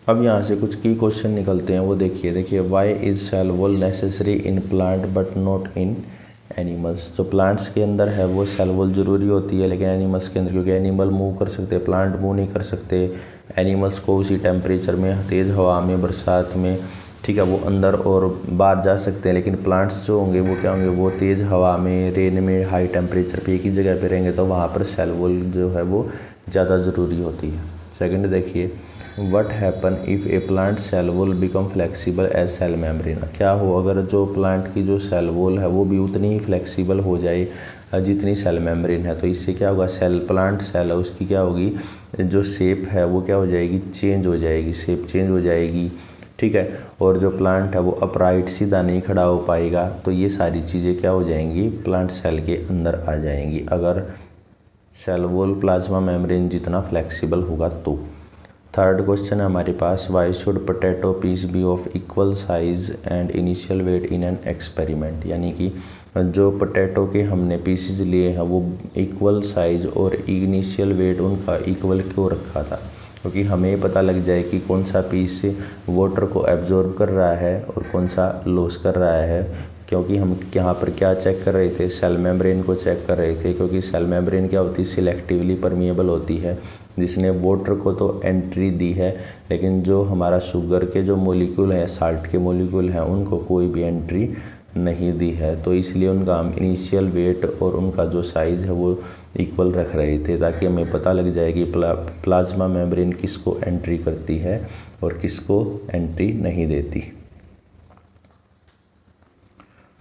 अब यहाँ से कुछ की क्वेश्चन निकलते हैं, वो देखिए why is cell wall necessary in plant but not in animals. जो प्लांट्स के अंदर है वो सेल वॉल ज़रूरी होती है, लेकिन एनिमल्स के अंदर, क्योंकि एनिमल मूव कर सकते, प्लांट मूव नहीं कर सकते। एनिमल्स को उसी टेम्परेचर में, तेज़ हवा में, बरसात में, ठीक है, वो अंदर और बाहर जा सकते हैं, लेकिन प्लांट्स जो होंगे वो क्या होंगे, वो तेज़ हवा में, रेन में, हाई टेम्परेचर पे एक ही जगह पे रहेंगे, तो वहाँ पर सेल वॉल जो है वो ज़्यादा ज़रूरी होती है। सेकंड देखिए, what happen if a plant cell wall become flexible as cell membrane. क्या हो अगर जो प्लांट की जो सेल वॉल है वो भी उतनी ही फ्लेक्सिबल हो जाए जितनी सेल मेम्ब्रेन है, तो इससे क्या होगा, सेल प्लांट सेल है उसकी क्या होगी, जो शेप है वो क्या हो जाएगी, चेंज हो जाएगी, शेप चेंज हो जाएगी, ठीक है। और जो प्लांट है वो अपराइट सीधा नहीं खड़ा हो पाएगा। तो ये सारी चीज़ें क्या हो जाएंगी, प्लांट सेल के अंदर आ जाएंगी अगर सेल वॉल प्लाज्मा मेम्ब्रेन जितना फ्लेक्सिबल होगा तो। थर्ड क्वेश्चन है हमारे पास, why should potato piece be of equal size and initial weight in an experiment. यानी कि जो पोटैटो के हमने पीसीज लिए हैं वो इक्वल साइज और इनिशियल वेट उनका इक्वल क्यों रखा था, क्योंकि हमें पता लग जाए कि कौन सा पीस वाटर को एब्जॉर्ब कर रहा है और कौन सा लॉस कर रहा है। क्योंकि हम यहाँ पर क्या चेक कर रहे थे, सेल मेम्ब्रेन को चेक कर रहे थे, क्योंकि सेल मेम्ब्रेन क्या होती है, सिलेक्टिवली परमिएबल होती है, जिसने वाटर को तो एंट्री दी है, लेकिन जो हमारा शुगर के जो मॉलिक्यूल है, साल्ट के मॉलिक्यूल हैं, उनको कोई भी एंट्री नहीं दी है। तो इसलिए उनका हम इनिशियल वेट और उनका जो साइज़ है वो इक्वल रख रहे थे, ताकि हमें पता लग जाए कि प्लाज्मा मेम्ब्रेन किसको एंट्री करती है और किसको एंट्री नहीं देती।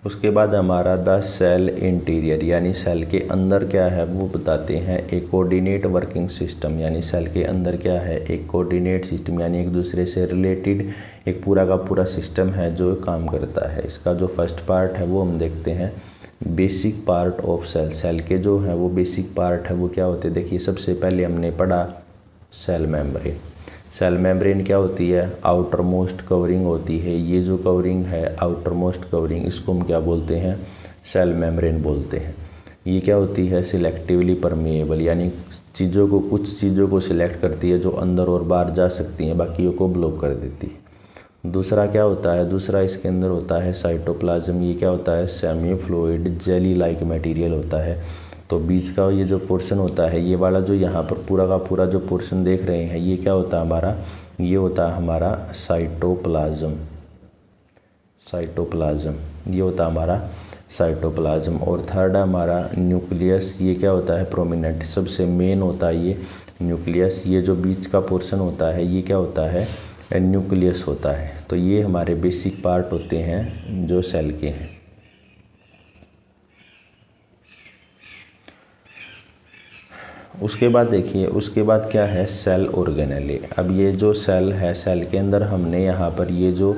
उसके बाद हमारा द सेल इंटीरियर, यानी सेल के अंदर क्या है वो बताते हैं। एक कोऑर्डिनेट वर्किंग सिस्टम, यानी सेल के अंदर क्या है, एक कोऑर्डिनेट सिस्टम, यानी एक दूसरे से रिलेटेड एक पूरा का पूरा सिस्टम है जो काम करता है। इसका जो फर्स्ट पार्ट है वो हम देखते हैं, basic part of cell. Cell के जो है वो बेसिक पार्ट है वो क्या होते हैं, देखिए सबसे पहले हमने पढ़ा सेल मेम्ब्रेन। सेल मेम्ब्रेन क्या होती है, आउटर मोस्ट कवरिंग होती है। ये जो कवरिंग है आउटर मोस्ट कवरिंग, इसको हम क्या बोलते हैं, सेल मेम्ब्रेन बोलते हैं। ये क्या होती है, सिलेक्टिवली परमिएबल, यानी चीज़ों को, कुछ चीज़ों को सिलेक्ट करती है जो अंदर और बाहर जा सकती हैं, बाकियों को ब्लॉक कर देती है। दूसरा क्या होता है, दूसरा इसके अंदर होता है साइटोप्लाज्म। ये क्या होता है, semi fluid jelly like material होता है। तो बीच का ये जो पोर्शन होता है, ये वाला जो यहाँ पर पूरा का पूरा जो पोर्शन देख रहे हैं, ये क्या होता है हमारा, ये होता है हमारा साइटोप्लाज्म। साइटोप्लाज्म ये होता है हमारा साइटोप्लाज्म। और थर्ड है हमारा न्यूक्लियस। ये क्या होता है, प्रोमिनेंट, सबसे मेन होता है ये न्यूक्लियस। ये जो बीच का पोर्शन होता है ये क्या होता है, न्यूक्लियस होता है। तो ये हमारे बेसिक पार्ट होते हैं जो सेल के हैं। उसके बाद देखिए, उसके बाद क्या है, सेल ऑर्गेनेले। अब ये जो सेल है, सेल के अंदर हमने यहाँ पर ये जो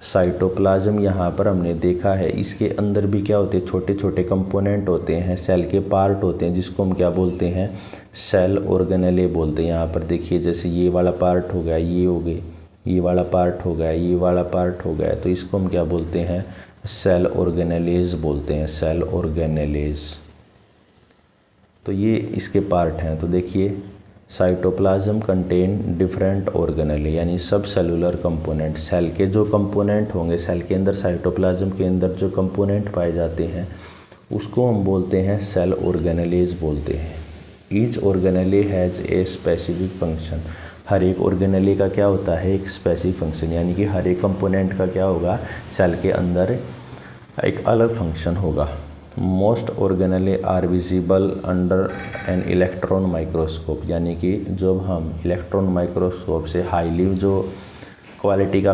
साइटोप्लाज्म यहाँ पर हमने देखा है, इसके अंदर भी क्या होते हैं, छोटे छोटे कंपोनेंट होते हैं, सेल के पार्ट होते हैं, जिसको हम क्या बोलते हैं, सेल ऑर्गेनेले बोलते हैं। यहाँ पर देखिए, जैसे ये वाला पार्ट हो गया, ये हो गए, ये वाला पार्ट हो गया, ये वाला पार्ट हो गया, तो इसको हम क्या बोलते हैं, सेल ऑर्गेनेलेज बोलते हैं, सेल ऑर्गेनेलेज। तो ये इसके पार्ट हैं। तो देखिए, साइटोप्लाज्म कंटेन डिफरेंट ऑर्गेनेले, यानी सब सेलुलर कंपोनेंट। सेल के जो कंपोनेंट होंगे, सेल के अंदर, साइटोप्लाज्म के अंदर जो कंपोनेंट पाए जाते हैं उसको हम बोलते हैं सेल ऑर्गेनेलेज बोलते हैं। Each organelle has a specific function. हर एक ऑर्गेनेले का क्या होता है, एक स्पेसिफिक फंक्शन, यानी कि हर एक कंपोनेंट का क्या होगा, सेल के अंदर एक अलग फंक्शन होगा। Most organelle are visible under an electron microscope, यानी कि जब हम इलेक्ट्रॉन माइक्रोस्कोप से हाईली जो क्वालिटी का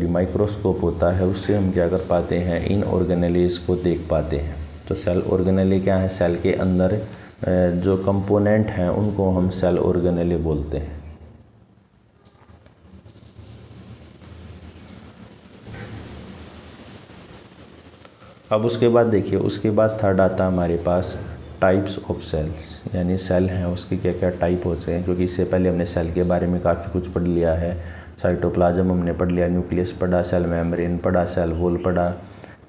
माइक्रोस्कोप होता है उससे हम क्या कर पाते हैं, इन ऑर्गेनेलेज को देख पाते हैं। तो सेल ऑर्गेनेले क्या है, सेल के अंदर जो कंपोनेंट हैं उनको हम सेल ऑर्गेनेले बोलते हैं। अब उसके बाद देखिए, उसके बाद थर्ड आता है हमारे पास टाइप्स ऑफ सेल्स, यानी सेल हैं उसके क्या क्या टाइप होते हैं। क्योंकि इससे पहले हमने सेल के बारे में काफ़ी कुछ पढ़ लिया है। साइटोप्लाज्म हमने पढ़ लिया, न्यूक्लियस पढ़ा, सेल मेम्ब्रेन पढ़ा, सेल वॉल पढ़ा,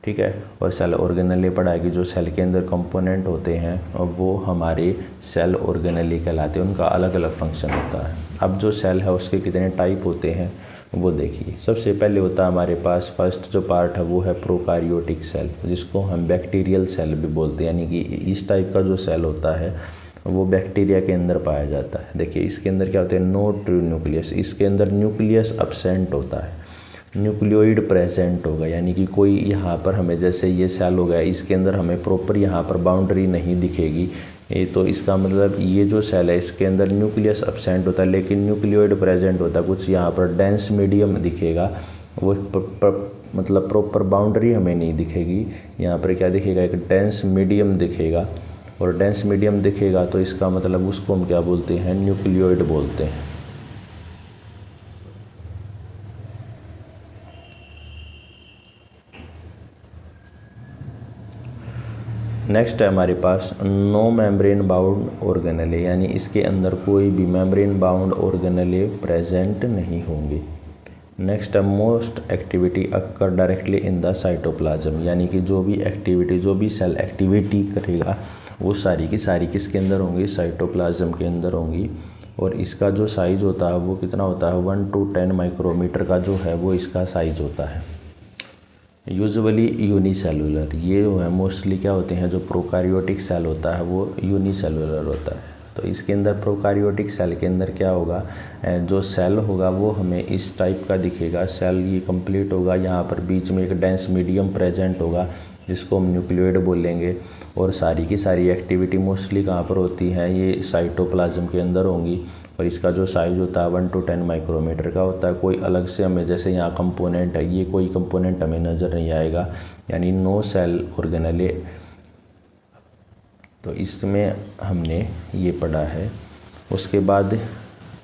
ठीक है। और सेल ऑर्गेनेले पढ़ा है कि जो सेल के अंदर कंपोनेंट होते हैं वो हमारे सेल ऑर्गेनेले कहलाते हैं, उनका अलग अलग फंक्शन होता है। अब जो सेल है उसके कितने टाइप होते हैं वो देखिए। सबसे पहले होता है हमारे पास फर्स्ट जो पार्ट है वो है प्रोकारियोटिक सेल, जिसको हम बैक्टीरियल सेल भी बोलते हैं, यानी कि इस टाइप का जो सेल होता है वो बैक्टीरिया के अंदर पाया जाता है। देखिए इसके अंदर क्या होता है, नो ट्रू न्यूक्लियस, इसके अंदर न्यूक्लियस अब्सेंट होता है, न्यूक्लियोइड प्रेजेंट होगा, यानी कि कोई यहाँ पर हमें जैसे ये सेल हो गया इसके अंदर हमें प्रॉपर यहाँ पर बाउंड्री नहीं दिखेगी, तो इसका मतलब ये जो सेल है इसके अंदर न्यूक्लियस अब्सेंट होता है लेकिन न्यूक्लियोइड प्रेजेंट होता है। कुछ यहाँ पर डेंस मीडियम दिखेगा, वो मतलब प्रॉपर बाउंड्री हमें नहीं दिखेगी। यहाँ पर क्या दिखेगा, एक डेंस मीडियम दिखेगा, और डेंस मीडियम दिखेगा तो इसका मतलब उसको हम क्या बोलते हैं, न्यूक्लियोइड बोलते हैं। नेक्स्ट है हमारे पास नो मेम्ब्रेन बाउंड ऑर्गेनेले, यानी इसके अंदर कोई भी मेम्ब्रेन बाउंड ऑर्गेनेले प्रेजेंट नहीं होंगे। नेक्स्ट है most activity occur directly in the cytoplasm, यानी कि जो भी एक्टिविटी, जो भी सेल एक्टिविटी करेगा वो सारी की सारी किसके अंदर होंगी, साइटोप्लाज्म के अंदर होंगी। और इसका जो साइज़ होता है वो कितना होता है, 1 to 10 माइक्रोमीटर का जो है वो इसका साइज़ होता है। यूजुअली यूनिसेलुलर, ये जो है मोस्टली क्या होते हैं, जो प्रोकारियोटिक सेल होता है वो यूनिसेलुलर होता है। तो इसके अंदर प्रोकारियोटिक सेल के अंदर क्या होगा, जो सेल होगा वो हमें इस टाइप का दिखेगा। सेल ये कंप्लीट होगा, यहाँ पर बीच में एक डेंस मीडियम प्रेजेंट होगा जिसको हम न्यूक्लियोइड बोलेंगे। और सारी की सारी एक्टिविटी मोस्टली कहाँ पर होती है, ये साइटोप्लाज्म के अंदर होंगी। और इसका जो साइज़ होता है 1 to 10 माइक्रोमीटर का होता है। कोई अलग से हमें जैसे यहाँ कंपोनेंट है, ये कोई कंपोनेंट हमें नज़र नहीं आएगा, यानी नो सेल ऑर्गेनेले। तो इसमें हमने ये पढ़ा है। उसके बाद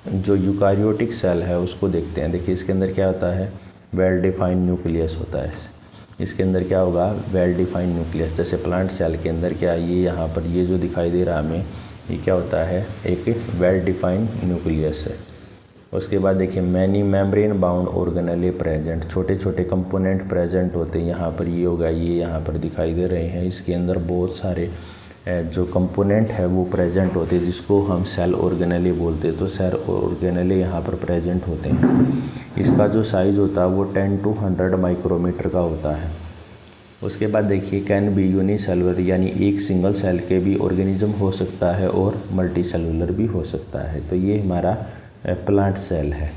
जो यूकारियोटिक सेल है उसको देखते हैं। देखिए इसके अंदर क्या होता है, वेल डिफाइंड न्यूक्लियस होता है। इसके अंदर क्या होगा, वेल डिफाइंड न्यूक्लियस। जैसे प्लांट सेल के अंदर क्या, ये यहाँ पर ये जो दिखाई दे रहा है हमें, ये क्या होता है, एक वेल डिफाइंड न्यूक्लियस है। उसके बाद देखिए मैनी मेम्ब्रेन बाउंड ऑर्गेनेले प्रेजेंट, छोटे छोटे कंपोनेंट प्रेजेंट होते हैं। यहाँ पर ये होगा, ये यहाँ पर दिखाई दे रहे हैं। इसके अंदर बहुत सारे जो कंपोनेंट है वो प्रेजेंट होते हैं, जिसको हम सेल ऑर्गेनेले बोलते हैं। तो सेल ऑर्गेनेले यहाँ पर प्रेजेंट होते हैं। इसका जो साइज़ होता है वो 10 to 100 माइक्रोमीटर का होता है। उसके बाद देखिए कैन बी यूनिसेलुलर, यानी एक सिंगल सेल के भी ऑर्गेनिज्म हो सकता है और मल्टी सेलुलर भी हो सकता है। तो ये हमारा प्लांट सेल है।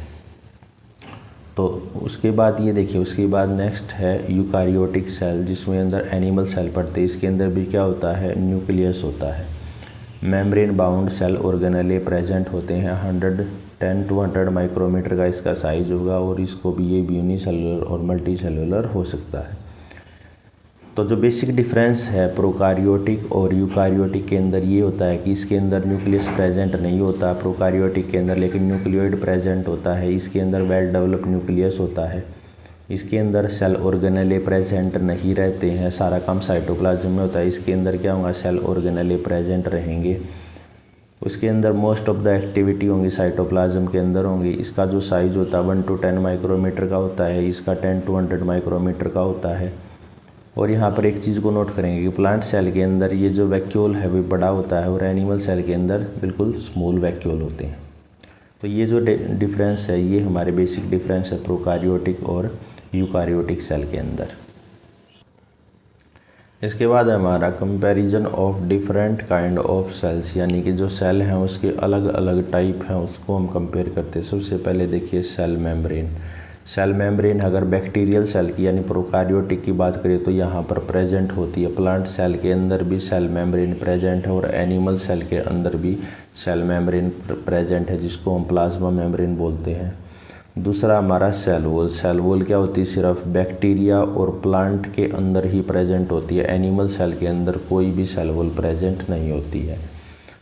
तो उसके बाद ये देखिए, उसके बाद नेक्स्ट है यूकारियोटिक सेल, जिसमें अंदर एनिमल सेल पड़ते हैं। इसके अंदर भी क्या होता है, न्यूक्लियस होता है। मेम्ब्रेन बाउंड सेल ऑर्गेनेले प्रेजेंट होते हैं। 10 to 100 माइक्रोमीटर का इसका साइज होगा, और इसको भी ये यूनिसेलुलर और मल्टी सेलुलर हो सकता है। तो जो बेसिक डिफरेंस है प्रोकारियोटिक और यूकारियोटिक के अंदर ये होता है कि इसके अंदर न्यूक्लियस प्रेजेंट नहीं होता प्रोकारियोटिक के अंदर, लेकिन न्यूक्लियोइड प्रेजेंट होता है। इसके अंदर वेल डेवलप्ड न्यूक्लियस होता है। इसके अंदर सेल ऑर्गेनेले प्रेजेंट नहीं रहते हैं, सारा काम साइटोप्लाज्म में होता है। इसके अंदर क्या होगा, सेल ऑर्गेनेले प्रेजेंट रहेंगे। उसके अंदर मोस्ट ऑफ द एक्टिविटी होंगी साइटोप्लाज्म के अंदर होंगी। इसका जो साइज़ होता है 1 to 10 माइक्रोमीटर का होता है। इसका 10 to 100 माइक्रोमीटर का होता है। और यहाँ पर एक चीज़ को नोट करेंगे कि प्लांट सेल के अंदर ये जो वैक्यूल है वो बड़ा होता है, और एनिमल सेल के अंदर बिल्कुल स्मॉल वैक्यूल होते हैं। तो ये जो डिफरेंस है ये हमारे बेसिक डिफरेंस है प्रोकारियोटिक और यूकारियोटिक सेल के अंदर। इसके बाद हमारा comparison of different kind of cells, यानी कि जो सेल हैं उसके अलग अलग टाइप हैं उसको हम कंपेयर करते हैं। सबसे पहले देखिए सेल मेम्ब्रेन। सेल मेम्ब्रेन अगर बैक्टीरियल सेल की यानी प्रोकारियोटिक की बात करें तो यहाँ पर प्रेजेंट होती है। प्लांट सेल के अंदर भी सेल मेम्ब्रेन प्रेजेंट है, और एनिमल सेल के अंदर भी सेल मेम्ब्रेन प्रेजेंट है, जिसको हम प्लाज्मा मेम्ब्रेन बोलते हैं। दूसरा हमारा सेल वॉल। सेल वॉल क्या होती है, सिर्फ बैक्टीरिया और प्लांट के अंदर ही प्रेजेंट होती है। एनिमल सेल के अंदर कोई भी सेल वॉल प्रेजेंट नहीं होती है।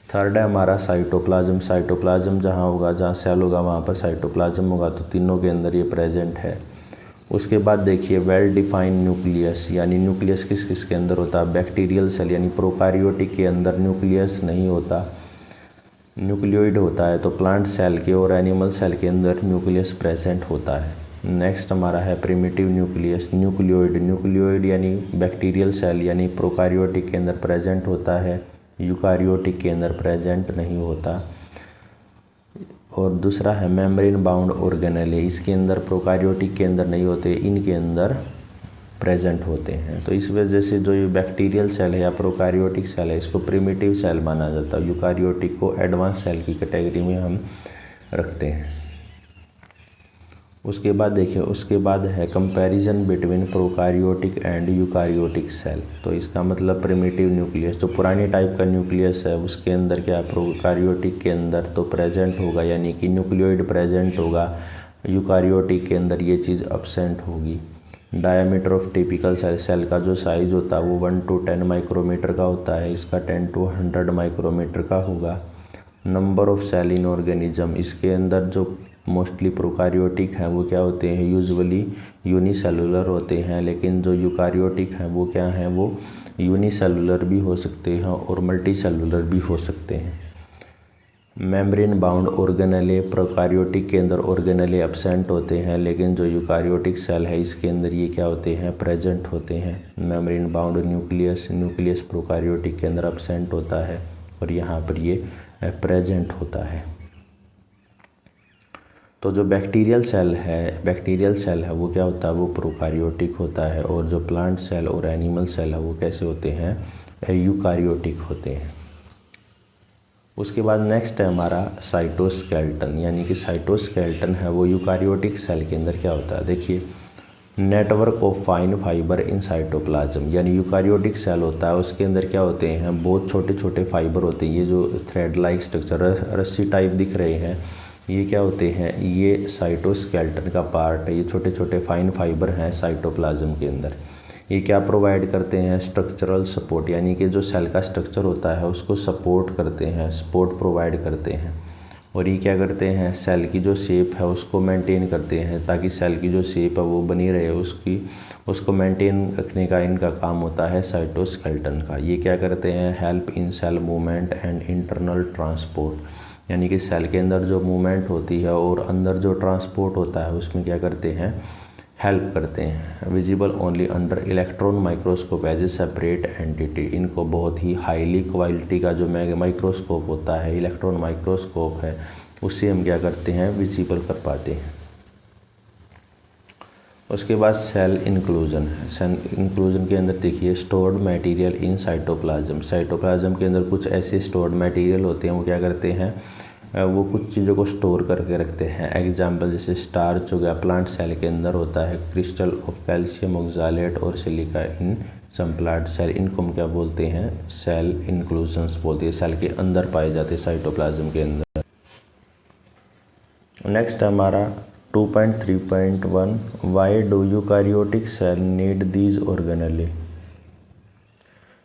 थर्ड है हमारा साइटोप्लाज्म। साइटोप्लाज्म जहाँ होगा, जहाँ सेल होगा वहाँ पर साइटोप्लाज्म होगा, तो तीनों के अंदर ये प्रेजेंट है। उसके बाद देखिए वेल डिफाइंड न्यूक्लियस, यानी न्यूक्लियस किस किस के अंदर होता है, बैक्टीरियल सेल यानी प्रोकारियोटिक के अंदर न्यूक्लियस नहीं होता, न्यूक्लियोइड होता है। तो प्लांट सेल के और एनिमल सेल के अंदर न्यूक्लियस प्रेजेंट होता है। नेक्स्ट हमारा है प्रिमिटिव न्यूक्लियस, न्यूक्लियोइड यानी बैक्टीरियल सेल यानी प्रोकारियोटिक के अंदर प्रेजेंट होता है, यूकारियोटिक के अंदर प्रेजेंट नहीं होता। और दूसरा है मेम्ब्रेन बाउंड ऑर्गेनेले, इसके अंदर प्रोकारियोटिक के अंदर नहीं होते, इनके अंदर प्रेजेंट होते हैं। तो इस वजह से जो ये बैक्टीरियल सेल है या प्रोकारियोटिक सेल है इसको प्रिमिटिव सेल माना जाता है, यूकारियोटिक को एडवांस सेल की कैटेगरी में हम रखते हैं। उसके बाद देखिए, उसके बाद है comparison between प्रोकारियोटिक and eukaryotic cell. तो इसका मतलब प्रिमिटिव न्यूक्लियस जो पुरानी टाइप का न्यूक्लियस है उसके अंदर क्या प्रोकारियोटिक के अंदर तो प्रेजेंट होगा यानी कि न्यूक्लियोइड प्रेजेंट होगा, यूकारियोटिक के अंदर ये चीज़ अब्सेंट होगी। डायमीटर ऑफ टिपिकल सेल का जो साइज़ होता है वो 1 to 10 माइक्रोमीटर का होता है, इसका 10 to 100 माइक्रोमीटर का होगा। Number of cell in organism, इसके अंदर जो मोस्टली प्रोकारियोटिक हैं वो क्या होते हैं, यूजुअली यूनिसेलुलर होते हैं, लेकिन जो यूकारियोटिक हैं वो क्या हैं, वो यूनिसेलुलर भी हो सकते हैं और मल्टीसेलुलर भी हो सकते हैं। मेम्ब्रेन बाउंड ऑर्गेनेले, प्रोकारियोटिक के अंदर ऑर्गेनेले एब्सेंट होते हैं, लेकिन जो यूकारियोटिक सेल है इसके अंदर ये क्या होते हैं, प्रेजेंट होते हैं। मेम्ब्रेन बाउंड न्यूक्लियस प्रोकारियोटिक के अंदर एब्सेंट होता है और यहाँ पर ये प्रेजेंट होता है। तो जो बैक्टीरियल सेल है वो क्या होता है, वो प्रोकारियोटिक होता है, और जो प्लांट सेल और एनिमल सेल है वो कैसे होते हैं, यूकारियोटिक होते हैं। उसके बाद नेक्स्ट है हमारा साइटोस्केलेटन, यानी कि साइटोस्केलेटन है वो यूकारियोटिक सेल के अंदर क्या होता है। देखिए, network of fine fibre in cytoplasm, यानी यूकारियोटिक सेल होता है उसके अंदर क्या होते हैं, बहुत छोटे छोटे फाइबर होते हैं। ये जो थ्रेड लाइक स्ट्रक्चर रस्सी टाइप दिख रहे हैं ये क्या होते हैं, ये साइटोस्केलेटन का पार्ट है। ये छोटे छोटे फाइन फाइबर हैं साइटोप्लाज्म के अंदर। ये क्या प्रोवाइड करते हैं, स्ट्रक्चरल सपोर्ट, यानी कि जो सेल का स्ट्रक्चर होता है उसको सपोर्ट करते हैं, सपोर्ट प्रोवाइड करते हैं। और ये क्या करते हैं, सेल की जो शेप है उसको मेंटेन करते हैं, ताकि सेल की जो शेप है वो बनी रहे, उसको मेंटेन रखने का इनका काम होता है साइटोस्केलेटन का। ये क्या करते हैं, help in cell movement and internal transport, यानी कि सेल के अंदर जो मूवमेंट होती है और अंदर जो ट्रांसपोर्ट होता है उसमें क्या करते हैं, हेल्प करते हैं। Visible only under electron microscope as a separate entity, इनको बहुत ही हाईली क्वालिटी का जो माइक्रोस्कोप होता है, इलेक्ट्रॉन माइक्रोस्कोप है, उससे हम क्या करते हैं, विजिबल कर पाते हैं। उसके बाद सेल इंक्लूजन है। सेल इंक्लूजन के अंदर देखिए, stored material in cytoplasm, cytoplasm के अंदर कुछ ऐसे स्टोर्ड मटेरियल होते हैं वो क्या करते हैं, वो कुछ चीज़ों को स्टोर करके रखते हैं। एग्जाम्पल जैसे स्टार्च हो गया, प्लांट सेल के अंदर होता है, क्रिस्टल ऑफ कैल्शियम ऑक्सालेट और silica in some plant cell, इनको हम क्या बोलते हैं, सेल इंक्लूजन्स बोलते हैं, सेल के अंदर पाए जाते हैं साइटोप्लाज्म के अंदर। नेक्स्ट हमारा 2.3.1 why do eukaryotic cell need these organelle,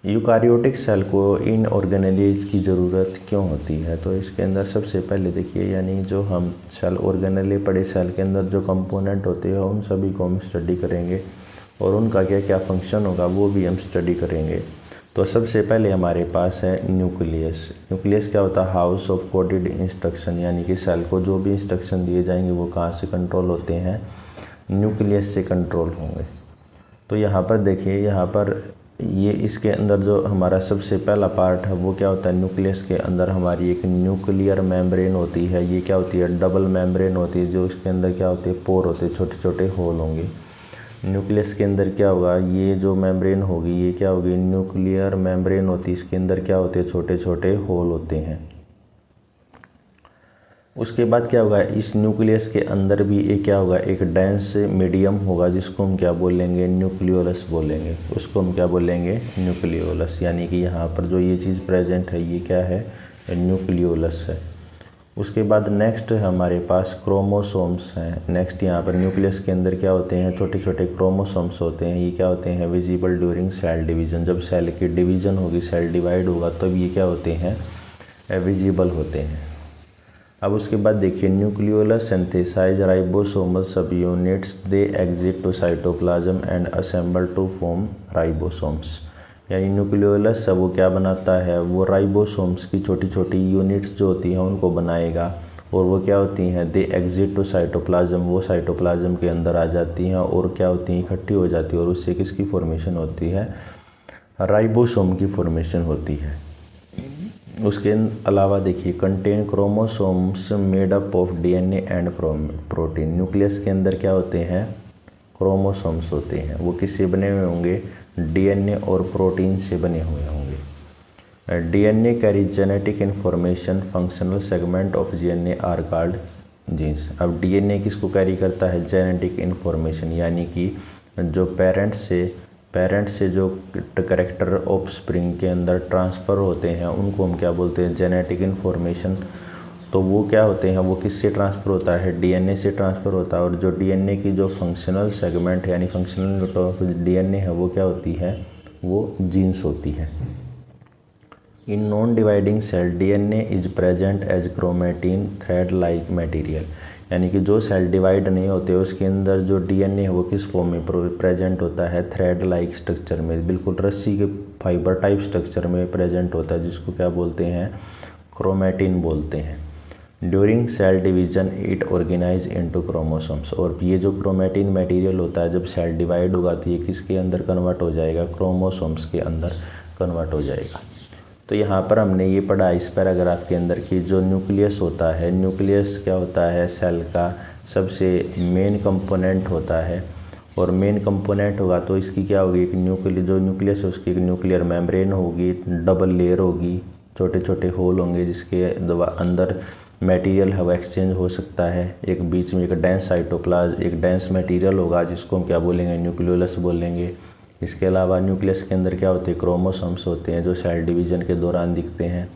eukaryotic cell को इन ऑर्गेनेलेज की ज़रूरत क्यों होती है। तो इसके अंदर सबसे पहले देखिए, यानी जो हम सेल ऑर्गेनेले पड़े सेल के अंदर जो कंपोनेंट होते हैं उन सभी को हम स्टडी करेंगे और उनका क्या क्या फंक्शन होगा वो भी हम स्टडी करेंगे। तो सबसे पहले हमारे पास है न्यूक्लियस। न्यूक्लियस क्या होता है, हाउस ऑफ कोडेड इंस्ट्रक्शन, यानी कि सेल को जो भी इंस्ट्रक्शन दिए जाएंगे वो कहाँ से कंट्रोल होते हैं, न्यूक्लियस से कंट्रोल होंगे। तो यहाँ पर देखिए, यहाँ पर ये इसके अंदर जो हमारा सबसे पहला पार्ट है वो क्या होता है, न्यूक्लियस के अंदर हमारी एक न्यूक्लियर मेम्ब्रेन होती है। ये क्या होती है, डबल मेम्ब्रेन होती है, जो इसके अंदर क्या होते हैं, पोर होते हैं, छोटे छोटे होल होंगे। न्यूक्लियस के अंदर क्या होगा, ये जो मेम्ब्रेन होगी ये क्या होगी, न्यूक्लियर मेम्ब्रेन होती है, इसके अंदर क्या होते हैं, छोटे छोटे होल होते हैं। उसके बाद क्या होगा, इस न्यूक्लियस के अंदर भी एक क्या होगा, एक डेंस मीडियम होगा जिसको हम क्या बोलेंगे, न्यूक्लियोलस बोलेंगे। उसको हम क्या बोलेंगे, न्यूक्लियोलस, यानी कि यहाँ पर जो ये चीज़ प्रेजेंट है ये क्या है, न्यूक्लियोलस है। उसके बाद नेक्स्ट हमारे पास क्रोमोसोम्स हैं। नेक्स्ट यहाँ पर न्यूक्लियस के अंदर क्या होते हैं, छोटे छोटे क्रोमोसोम्स होते हैं। ये क्या होते हैं, विजिबल ड्यूरिंग सेल डिवीज़न, जब सेल की डिवीज़न होगी, सेल डिवाइड होगा तब ये क्या होते हैं, विजिबल होते हैं। अब उसके बाद देखिए, nucleolus synthesise ribosomal subunits, they exit to cytoplasm and assemble to form ribosomes, यानी न्यूक्लियोलस वो क्या बनाता है, वो राइबोसोम्स की छोटी छोटी यूनिट्स जो होती हैं उनको बनाएगा और वो क्या होती हैं, दे एग्जिट टू साइटोप्लाज्म, वो साइटोप्लाज्म के अंदर आ जाती हैं और क्या होती हैं, इकट्ठी हो जाती है और उससे किसकी फॉर्मेशन होती है, राइबोसोम की फॉर्मेशन होती है। उसके अलावा देखिए contain chromosomes made up of DNA and protein. Nucleus के अंदर क्या होते हैं, क्रोमोसोम्स होते हैं, वो किससे बने हुए होंगे, डीएनए और प्रोटीन से बने हुए होंगे। DNA carry genetic information, functional segment of DNA are called genes. अब डीएनए किसको कैरी करता है, जेनेटिक इन्फॉर्मेशन, यानी कि जो पेरेंट्स से जो करेक्टर ऑफ स्प्रिंग के अंदर ट्रांसफ़र होते हैं उनको हम क्या बोलते हैं, जेनेटिक इन्फॉर्मेशन। तो वो क्या होते हैं, वो किससे ट्रांसफ़र होता है, डीएनए से ट्रांसफ़र होता है। और जो डीएनए की जो फंक्शनल सेगमेंट है यानी फंक्शनल यूनिट ऑफ डीएनए है वो क्या होती है, वो जीन्स होती है। In non dividing cell DNA is present as chromatin thread like material, यानी कि जो सेल डिवाइड नहीं होते उसके अंदर जो डीएनए है वो किस फॉर्म में प्रेजेंट होता है, थ्रेड लाइक स्ट्रक्चर में, बिल्कुल रस्सी के फाइबर टाइप स्ट्रक्चर में प्रेजेंट होता है, जिसको क्या बोलते हैं, क्रोमेटिन बोलते हैं। During cell division it organize into chromosomes, और ये जो क्रोमेटिन मटेरियल होता है जब सेल डिवाइड होगा तो ये किसके अंदर कन्वर्ट हो जाएगा, क्रोमोसोम्स के अंदर कन्वर्ट हो जाएगा। तो यहाँ पर हमने ये पढ़ा इस पैराग्राफ के अंदर कि जो न्यूक्लियस होता है, न्यूक्लियस क्या होता है, सेल का सबसे मेन कंपोनेंट होता है, और मेन कंपोनेंट होगा तो इसकी क्या होगी, एक न्यूक्लियस है उसकी एक न्यूक्लियर मेम्ब्रेन होगी, डबल लेयर होगी, छोटे छोटे होल होंगे जिसके अंदर मटेरियल है वो एक्सचेंज हो सकता है। एक बीच में एक डेंस साइटोप्लाज्म, एक डेंस मटेरियल होगा जिसको हम क्या बोलेंगे, न्यूक्लियोलस बोलेंगे। इसके अलावा न्यूक्लियस के अंदर क्या होते हैं, क्रोमोसोम्स होते हैं जो सेल डिवीजन के दौरान दिखते हैं।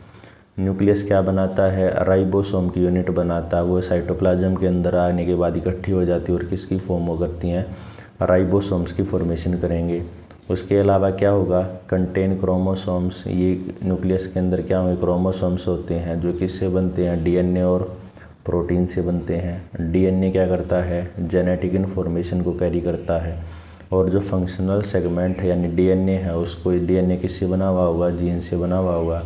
न्यूक्लियस क्या बनाता है, राइबोसोम की यूनिट बनाता है, वो साइटोप्लाज्म के अंदर आने के बाद इकट्ठी हो जाती है और किसकी फॉर्म हो करती हैं, राइबोसोम्स की फॉर्मेशन करेंगे। उसके अलावा क्या होगा, कंटेन क्रोमोसोम्स, ये न्यूक्लियस के अंदर क्या होंगे, क्रोमोसोम्स होते हैं जो किससे बनते हैं, डीएनए और प्रोटीन से बनते हैं। डीएनए क्या करता है, जेनेटिक इन्फॉर्मेशन को कैरी करता है, और जो फंक्शनल सेगमेंट है यानी डीएनए है उसको, डीएनए किससे बना हुआ होगा, जीन से बना हुआ होगा।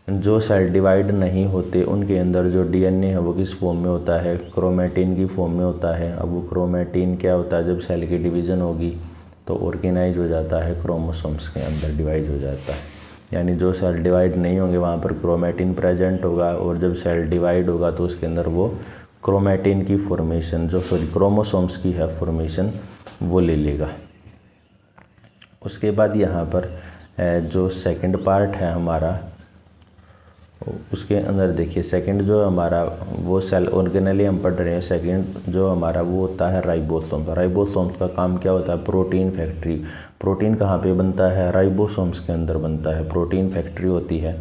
जो सेल डिवाइड नहीं होते उनके अंदर जो डीएनए है वो किस फॉर्म में होता है, क्रोमेटिन की फॉर्म में होता है। अब वो क्रोमेटिन क्या होता है, जब सेल की डिवीज़न होगी तो ऑर्गेनाइज हो जाता है, क्रोमोसोम्स के अंदर डिवाइड हो जाता है। यानी जो सेल डिवाइड नहीं होंगे वहाँ पर क्रोमेटिन प्रेजेंट होगा, और जब सेल डिवाइड होगा तो उसके अंदर वो क्रोमेटिन की फॉर्मेशन, क्रोमोसोम्स की है फॉर्मेशन, वो ले लेगा। उसके बाद यहाँ पर जो सेकंड पार्ट है हमारा, उसके अंदर देखिए सेकंड जो हमारा वो सेल ऑर्गेनेली हम पढ़ रहे हैं। सेकंड जो हमारा वो होता है राइबोसोम। राइबोसोम्स का काम क्या होता है, प्रोटीन फैक्ट्री। प्रोटीन कहाँ पे बनता है, राइबोसोम्स के अंदर बनता है। प्रोटीन फैक्ट्री होती है,